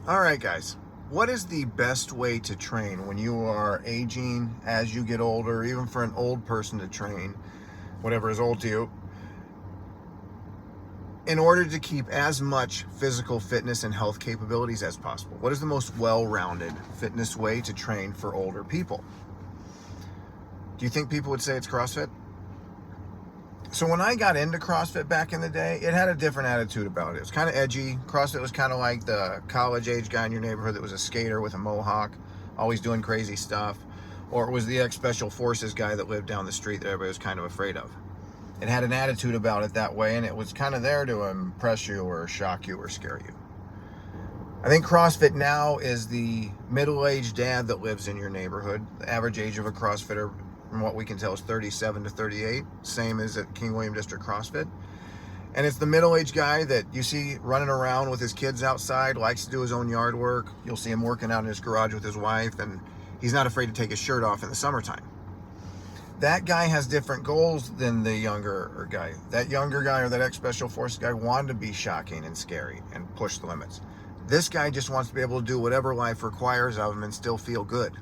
All right, guys. What is the best way to train when you are aging, as you get older, even for an old person to train, whatever is old to you, in order to keep as much physical fitness and health capabilities as possible? What is the most well-rounded fitness way to train for older people? Do you think people would say it's CrossFit? So when I got into CrossFit back in the day, it had a different attitude about it. It was kind of edgy. CrossFit was kind of like the college-age guy in your neighborhood that was a skater with a mohawk, always doing crazy stuff. Or it was the ex-Special Forces guy that lived down the street that everybody was kind of afraid of. It had an attitude about it that way, and it was kind of there to impress you or shock you or scare you. I think CrossFit now is the middle-aged dad that lives in your neighborhood. The average age of a CrossFitter, from what we can tell, is 37 to 38, same as at King William District CrossFit. And it's the middle-aged guy that you see running around with his kids outside, likes to do his own yard work. You'll see him working out in his garage with his wife, and he's not afraid to take his shirt off in the summertime. That guy has different goals than the younger guy. That younger guy or that ex-Special Forces guy wanted to be shocking and scary and push the limits. This guy just wants to be able to do whatever life requires of him and still feel good.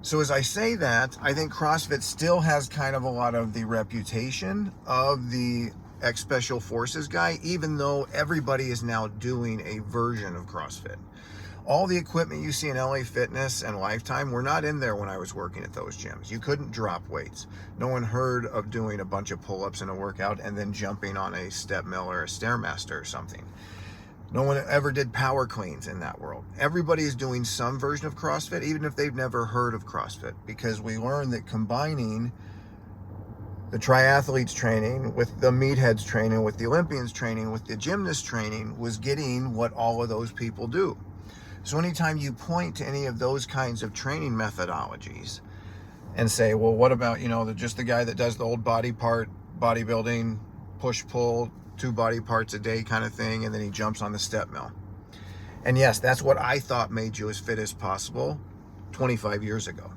So as I say that, I think CrossFit still has kind of a lot of the reputation of the ex-Special Forces guy, even though everybody is now doing a version of CrossFit. All the equipment you see in LA Fitness and Lifetime were not in there when I was working at those gyms. You couldn't drop weights. No one heard of doing a bunch of pull-ups in a workout and then jumping on a step mill or a Stairmaster or something. No one ever did power cleans in that world. Everybody is doing some version of CrossFit, even if they've never heard of CrossFit, because we learned that combining the triathletes training with the meatheads training, with the Olympians training, with the gymnast training was getting what all of those people do. So anytime you point to any of those kinds of training methodologies and say, well, what about, just the guy that does the old body part, bodybuilding, push-pull, 2 body parts a day kind of thing, and then he jumps on the step mill. And yes, that's what I thought made you as fit as possible 25 years ago.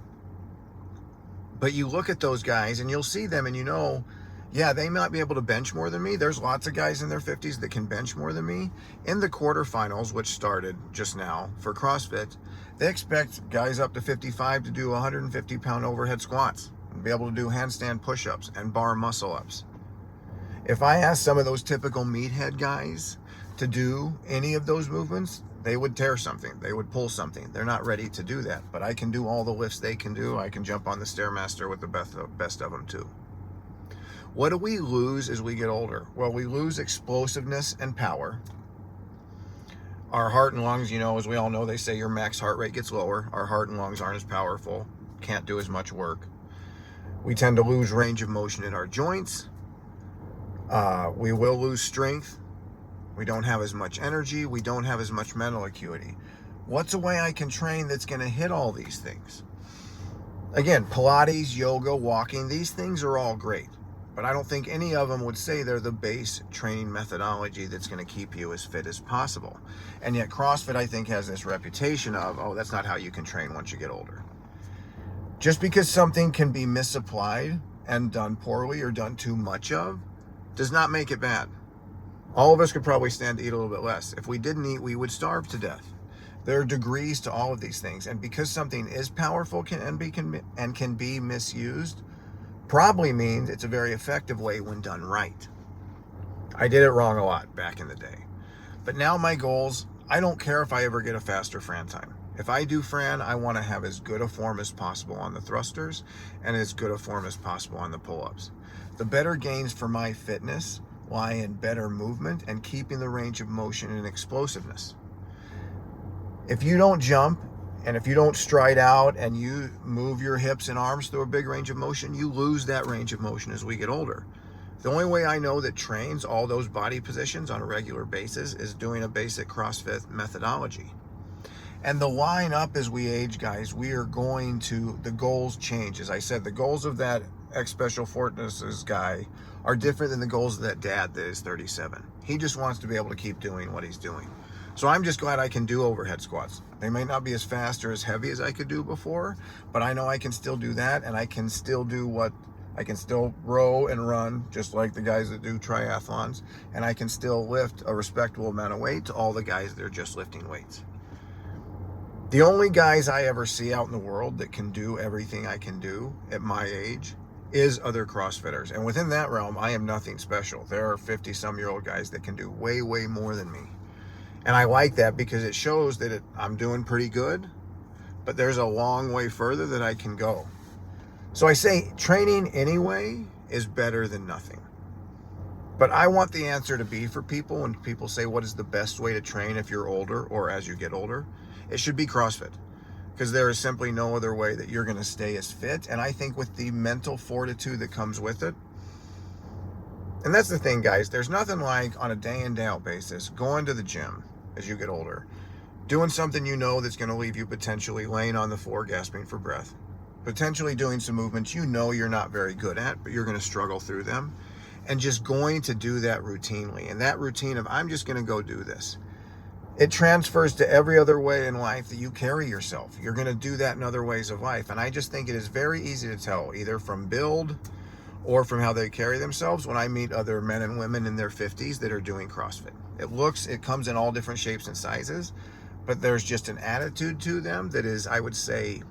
But you look at those guys and you'll see them and yeah, they might be able to bench more than me. There's lots of guys in their 50s that can bench more than me. In the quarterfinals, which started just now for CrossFit, they expect guys up to 55 to do 150-pound overhead squats and be able to do handstand push-ups and bar muscle-ups. If I asked some of those typical meathead guys to do any of those movements, they would tear something. They would pull something. They're not ready to do that. But I can do all the lifts they can do. I can jump on the Stairmaster with the best of them too. What do we lose as we get older? Well, we lose explosiveness and power. Our heart and lungs, as we all know, they say your max heart rate gets lower. Our heart and lungs aren't as powerful. Can't do as much work. We tend to lose range of motion in our joints. We will lose strength. We don't have as much energy. We don't have as much mental acuity. What's a way I can train that's going to hit all these things? Again, Pilates, yoga, walking, these things are all great. But I don't think any of them would say they're the base training methodology that's going to keep you as fit as possible. And yet CrossFit, I think, has this reputation of, oh, that's not how you can train once you get older. Just because something can be misapplied and done poorly or done too much of does not make it bad. All of us could probably stand to eat a little bit less. If we didn't eat, we would starve to death. There are degrees to all of these things. And because something is powerful can be misused, probably means it's a very effective way when done right. I did it wrong a lot back in the day. But now my goals, I don't care if I ever get a faster Fran time. If I do Fran, I want to have as good a form as possible on the thrusters and as good a form as possible on the pull-ups. The better gains for my fitness lie in better movement and keeping the range of motion and explosiveness. If you don't jump and if you don't stride out and you move your hips and arms through a big range of motion, you lose that range of motion as we get older. The only way I know that trains all those body positions on a regular basis is doing a basic CrossFit methodology. And the line up as we age, guys, the goals change. As I said, the goals of that ex-Special Forces guy are different than the goals of that dad that is 37. He just wants to be able to keep doing what he's doing. So I'm just glad I can do overhead squats. They may not be as fast or as heavy as I could do before, but I know I can still do that, and I can still do what I can still row and run just like the guys that do triathlons, and I can still lift a respectable amount of weight to all the guys that are just lifting weights. The only guys I ever see out in the world that can do everything I can do at my age is other CrossFitters. And within that realm, I am nothing special. There are 50-some-year-old guys that can do way, way more than me. And I like that because it shows that I'm doing pretty good, but there's a long way further that I can go. So I say training anyway is better than nothing. But I want the answer to be for people when people say, what is the best way to train if you're older or as you get older? It should be CrossFit, because there is simply no other way that you're going to stay as fit. And I think with the mental fortitude that comes with it, and that's the thing, guys, there's nothing like on a day in, day out basis, going to the gym as you get older, doing something you know that's going to leave you potentially laying on the floor gasping for breath, potentially doing some movements you know you're not very good at, but you're going to struggle through them, and just going to do that routinely. And that routine of, I'm just going to go do this, it transfers to every other way in life that you carry yourself. You're going to do that in other ways of life. And I just think it is very easy to tell, either from build or from how they carry themselves, when I meet other men and women in their 50s that are doing CrossFit. It comes in all different shapes and sizes, but there's just an attitude to them that is, I would say,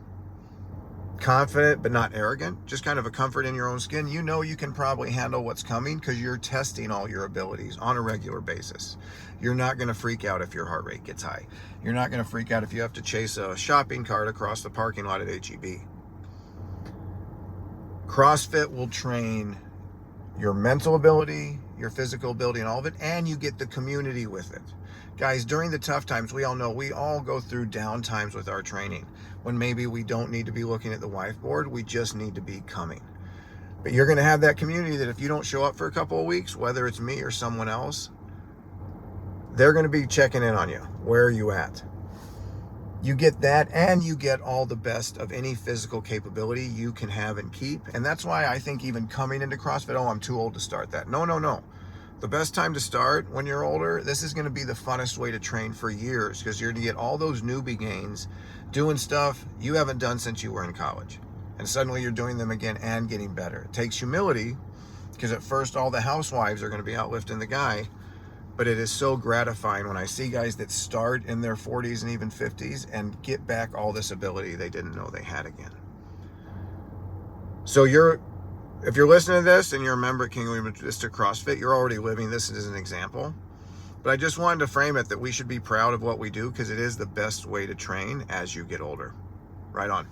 confident but not arrogant, just kind of a comfort in your own skin. You know you can probably handle what's coming because you're testing all your abilities on a regular basis. You're not going to freak out if your heart rate gets high. You're not going to freak out if you have to chase a shopping cart across the parking lot at HEB. CrossFit will train your mental ability, your physical ability, and all of it, and you get the community with it. Guys, during the tough times, we all know we all go through down times with our training when maybe we don't need to be looking at the whiteboard, we just need to be coming. But you're going to have that community that if you don't show up for a couple of weeks, whether it's me or someone else, they're going to be checking in on you. Where are you at? You get that, and you get all the best of any physical capability you can have and keep. And that's why I think even coming into CrossFit, oh, I'm too old to start that. No. The best time to start when you're older, this is going to be the funnest way to train for years, because you're going to get all those newbie gains doing stuff you haven't done since you were in college. And suddenly you're doing them again and getting better. It takes humility, because at first all the housewives are going to be out lifting the guy. But it is so gratifying when I see guys that start in their 40s and even 50s and get back all this ability they didn't know they had again. So if you're listening to this and you're a member at King William District CrossFit, you're already living this as an example. But I just wanted to frame it that we should be proud of what we do, because it is the best way to train as you get older. Right on.